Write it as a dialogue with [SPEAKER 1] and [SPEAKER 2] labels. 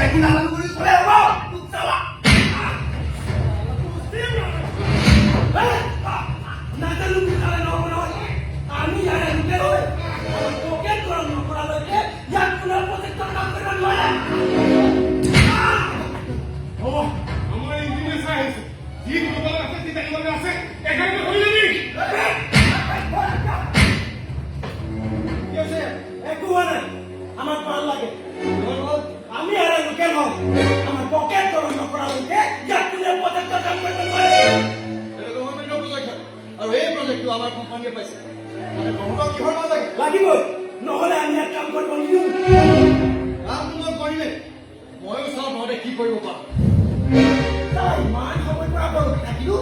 [SPEAKER 1] একো নালাগে বুলি ক'লে হ'ব তোক চালা নাজানো কি কালে নহ'ব নহয় আমি ইয়াৰে লোকে হয় পকেট গৰম নকৰালৈকে ইয়াত পুনৰ প্ৰজেক্টৰ কাম কৰিব নোৱাৰে
[SPEAKER 2] হ'ব আমাৰ ইঞ্জিনিয়াৰ চাই আহিছে যি কৰিব আছে যি জানিব আছে একেবাৰে হৈ যাবি
[SPEAKER 1] একো হোৱা নাই আমাক ভাল লাগে আমি ইয়াৰে লোকে হওঁ আমাৰ পকেট গৰম নকৰালৈকে ইয়াত পুনৰ প্ৰজেক্টৰ কাম কৰিব নোৱাৰে
[SPEAKER 3] আৰু এই প্ৰজেক্টটো আমাৰ কোম্পানীয়ে পাইছে মানে তহঁতক কিহৰ ভাল লাগে
[SPEAKER 1] লাগিবই নহ'লে আমি ইয়াত কাম কৰিব নিদিওঁ
[SPEAKER 3] কাম মই কৰিলে ময়ো চাওঁ তহঁতে কি কৰিব পাৰ
[SPEAKER 1] ইমান সময় পৰা বৰষুণ থাকিলো